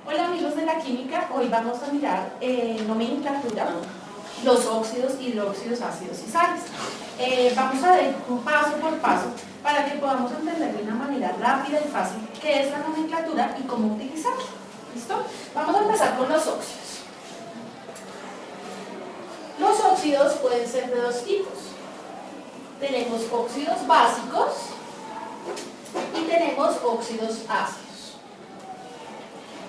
Hola amigos de la química, hoy vamos a mirar nomenclatura, los óxidos, hidróxidos, ácidos y sales. Vamos a ver paso por paso para que podamos entender de una manera rápida y fácil qué es la nomenclatura y cómo utilizarla. ¿Listo? Vamos a empezar con los óxidos. Los óxidos pueden ser de dos tipos. Tenemos óxidos básicos y tenemos óxidos ácidos.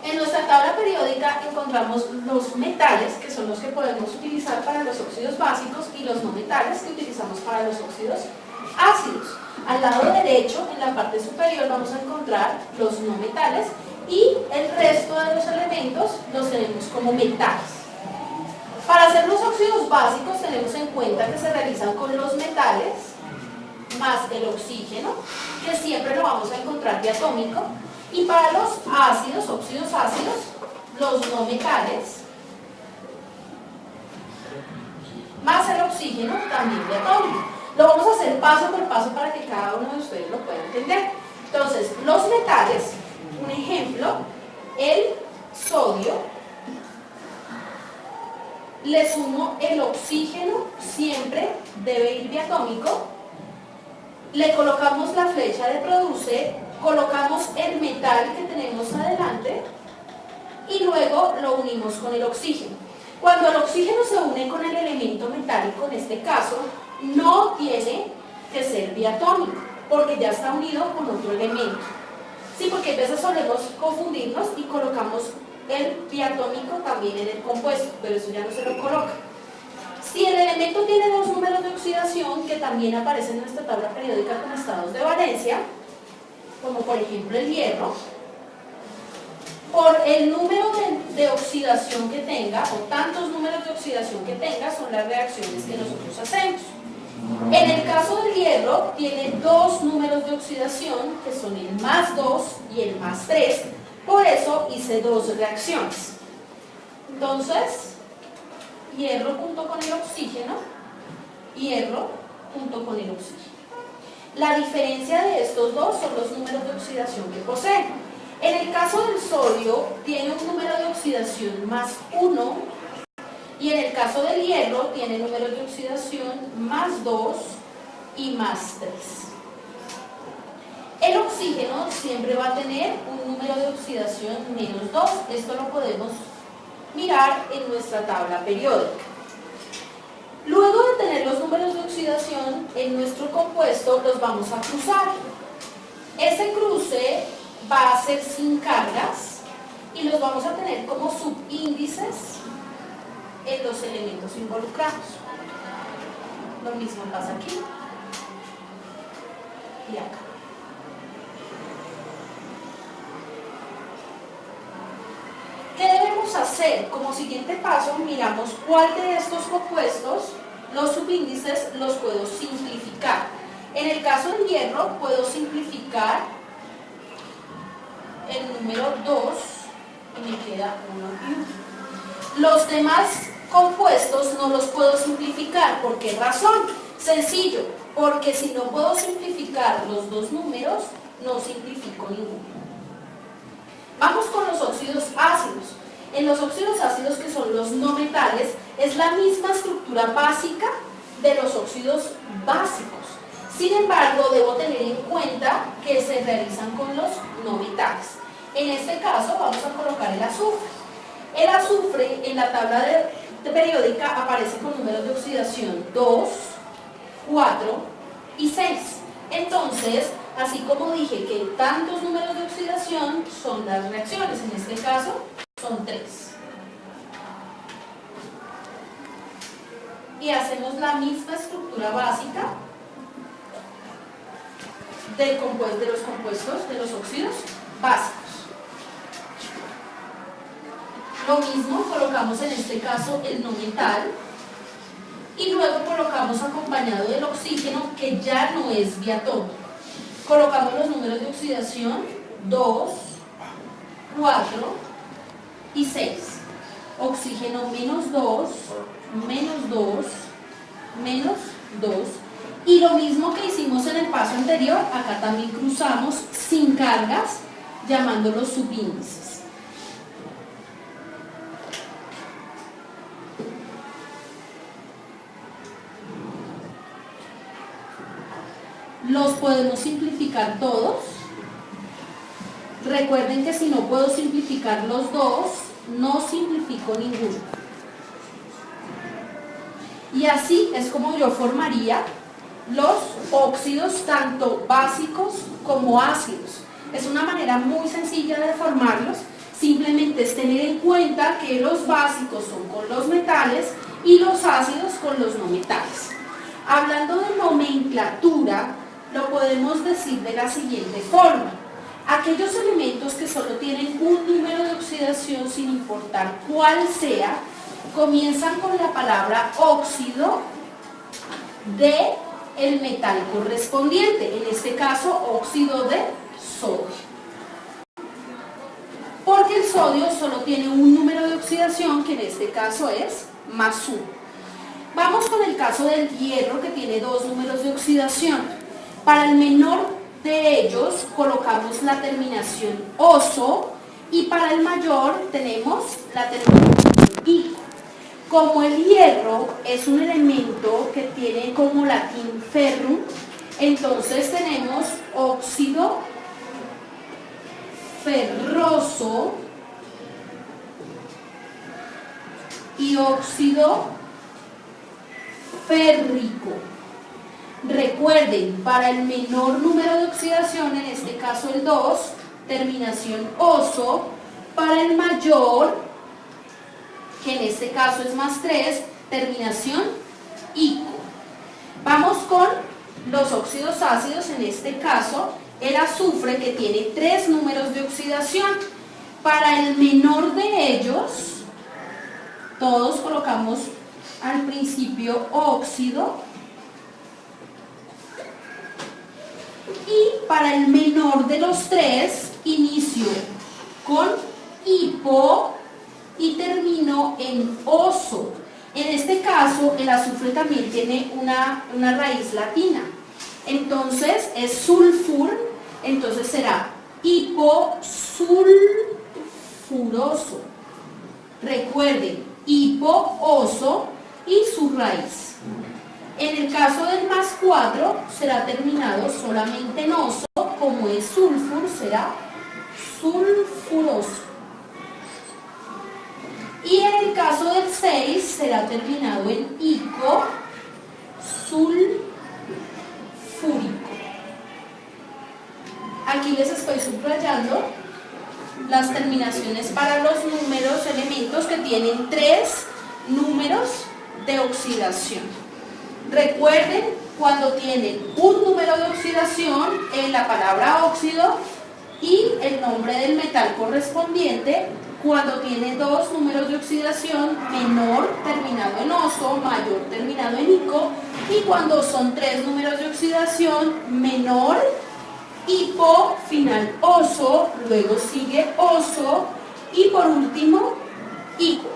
En nuestra tabla periódica encontramos los metales, que son los que podemos utilizar para los óxidos básicos, y los no metales, que utilizamos para los óxidos ácidos. Al lado derecho, en la parte superior, vamos a encontrar los no metales y el resto de los elementos los tenemos como metales. Para hacer los óxidos básicos tenemos en cuenta que se realizan con los metales más el oxígeno, que siempre lo vamos a encontrar diatómico. Y para los ácidos, óxidos ácidos, los no metales más el oxígeno también diatómico. Lo vamos a hacer paso por paso para que cada uno de ustedes lo pueda entender. Entonces, los metales, un ejemplo, el sodio, le sumo el oxígeno, siempre debe ir diatómico, le colocamos la flecha de produce, colocamos el metal que tenemos adelante y luego lo unimos con el oxígeno. Cuando el oxígeno se une con el elemento metálico, en este caso, no tiene que ser diatómico, porque ya está unido con otro elemento. Sí, porque a veces solemos confundirnos y colocamos el diatómico también en el compuesto, pero eso ya no se lo coloca. Si el elemento tiene dos números de oxidación, que también aparecen en nuestra tabla periódica con estados de valencia, como por ejemplo el hierro, por el número de oxidación que tenga, o tantos números de oxidación que tenga, son las reacciones que nosotros hacemos. En el caso del hierro, tiene dos números de oxidación, que son el +2 y el +3, por eso hice dos reacciones. Entonces, hierro junto con el oxígeno, hierro junto con el oxígeno. La diferencia de estos dos son los números de oxidación que poseen. En el caso del sodio, tiene un número de oxidación +1, y en el caso del hierro, tiene números de oxidación +2 y +3. El oxígeno siempre va a tener un número de oxidación -2. Esto lo podemos mirar en nuestra tabla periódica. Luego de tener los números de oxidación en nuestro compuesto, los vamos a cruzar. Ese cruce va a ser sin cargas y los vamos a tener como subíndices en los elementos involucrados. Lo mismo pasa aquí y acá. ¿Qué debemos hacer? Como siguiente paso, miramos cuál de estos compuestos, los subíndices, los puedo simplificar. En el caso del hierro, puedo simplificar el número 2 y me queda 1 y 1. Los demás compuestos no los puedo simplificar. ¿Por qué razón? Sencillo, porque si no puedo simplificar los dos números, no simplifico ninguno. Vamos con los óxidos ácidos. En los óxidos ácidos, que son los no metales, es la misma estructura básica de los óxidos básicos. Sin embargo, debo tener en cuenta que se realizan con los no metales. En este caso, vamos a colocar el azufre. El azufre en la tabla periódica aparece con números de oxidación 2, 4 y 6. Entonces, así como dije que tantos números de oxidación son las reacciones, en este caso son 3. Y hacemos la misma estructura básica de los compuestos, de los óxidos básicos. Lo mismo, colocamos en este caso el no metal y luego colocamos acompañado del oxígeno, que ya no es diatómico. Colocamos los números de oxidación 2, 4 y 6. Oxígeno -2, -2, -2. Y lo mismo que hicimos en el paso anterior, acá también cruzamos sin cargas, llamándolos subíndices. los podemos simplificar todos. Recuerden que si no puedo simplificar los dos, no simplifico ninguno. Y así es como yo formaría los óxidos, tanto básicos como ácidos. Es una manera muy sencilla de formarlos, simplemente es tener en cuenta que los básicos son con los metales y los ácidos con los no metales. Hablando de nomenclatura, lo podemos decir de la siguiente forma. Aquellos elementos que solo tienen un número de oxidación sin importar cuál sea, comienzan con la palabra óxido de el metal correspondiente, en este caso óxido de sodio. Porque el sodio solo tiene un número de oxidación, que en este caso es +1. Vamos con el caso del hierro, que tiene dos números de oxidación. Para el menor de ellos colocamos la terminación oso y para el mayor tenemos la terminación ico. Como el hierro es un elemento que tiene como latín ferrum, entonces tenemos óxido ferroso y óxido férrico. Recuerden, para el menor número de oxidación, en este caso el 2, terminación oso. Para el mayor, que en este caso es +3, terminación ico. Vamos con los óxidos ácidos, en este caso el azufre, que tiene 3 números de oxidación. Para el menor de ellos, todos colocamos al principio óxido, y para el menor de los 3 inicio con hipo y termino en oso. En este caso el azufre también tiene una raíz latina, entonces es sulfur, entonces será hiposulfuroso. Recuerden, hipo-oso y su raíz. En el caso del +4 será terminado solamente en oso, como es sulfur, será sulfuroso. Y en el caso del 6 será terminado en ico, sulfúrico. Aquí les estoy subrayando las terminaciones para los números, elementos que tienen 3 números de oxidación. Recuerden, cuando tienen un número de oxidación, en la palabra óxido y el nombre del metal correspondiente. Cuando tiene 2 números de oxidación, menor terminado en oso, mayor terminado en ico. Y cuando son 3 números de oxidación, menor, hipo, final oso, luego sigue oso y por último ico.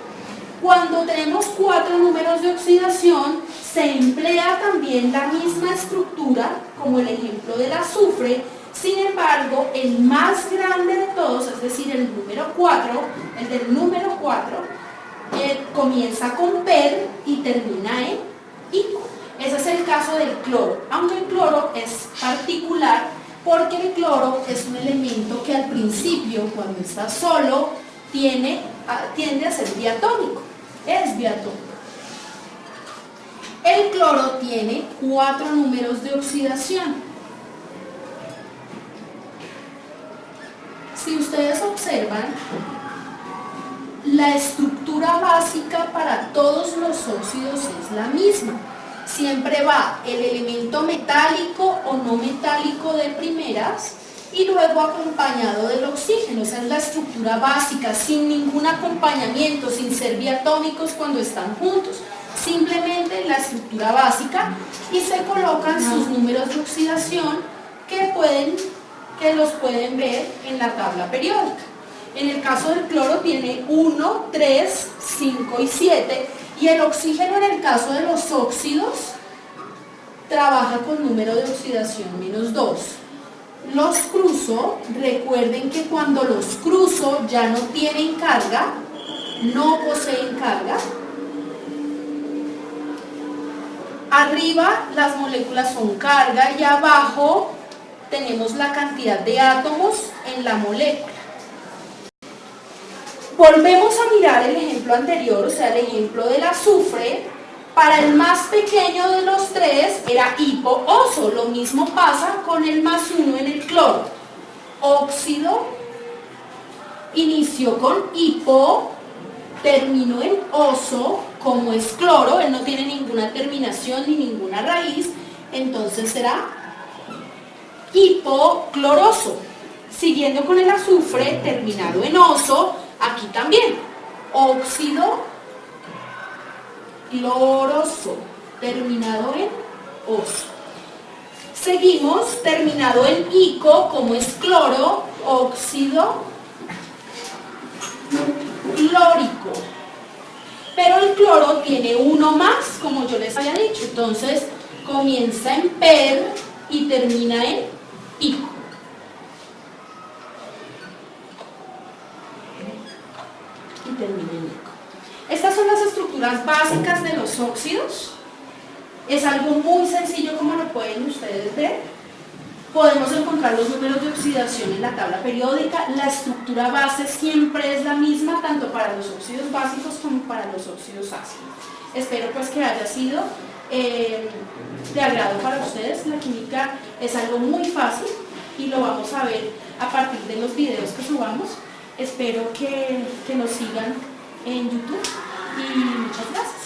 Cuando tenemos 4 números de oxidación, se emplea también la misma estructura, como el ejemplo del azufre. Sin embargo, el más grande de todos, es decir, el número 4, el del número 4, comienza con per y termina en ico. Ese es el caso del cloro, aunque el cloro es particular porque el cloro es un elemento que al principio, cuando está solo, tiende a ser diatónico. Es diatónico. El cloro tiene 4 números de oxidación. Si ustedes observan, la estructura básica para todos los óxidos es la misma. Siempre va el elemento metálico o no metálico de primeras y luego acompañado del oxígeno. Esa es la estructura básica, sin ningún acompañamiento, sin ser diatónicos cuando están juntos. Simplemente la estructura básica y se colocan sus números de oxidación que los pueden ver en la tabla periódica. En el caso del cloro tiene 1, 3, 5 y 7 y el oxígeno en el caso de los óxidos trabaja con número de oxidación -2. Los cruzo, recuerden que cuando los cruzo ya no tienen carga, no poseen carga. Arriba las moléculas son carga y abajo tenemos la cantidad de átomos en la molécula. Volvemos a mirar el ejemplo anterior, o sea, el ejemplo del azufre. Para el más pequeño de los tres era hipo-oso. Lo mismo pasa con el +1 en el cloro. Óxido inició con hipo, terminó en oso. Como es cloro, él no tiene ninguna terminación ni ninguna raíz, entonces será hipocloroso. Siguiendo con el azufre, terminado en oso, aquí también, óxido cloroso, terminado en oso. Seguimos, terminado en ico, como es cloro, óxido clórico. Pero el cloro tiene uno más, como yo les había dicho, entonces comienza en per y termina en ico. Y termina en ico. Estas son las estructuras básicas de los óxidos. Es algo muy sencillo, como lo pueden ustedes ver. Podemos encontrar los números de oxidación en la tabla periódica. La estructura base siempre es la misma, tanto para los óxidos básicos como para los óxidos ácidos. Espero pues que haya sido de agrado para ustedes. La química es algo muy fácil y lo vamos a ver a partir de los videos que subamos. Espero que nos sigan en YouTube y muchas gracias.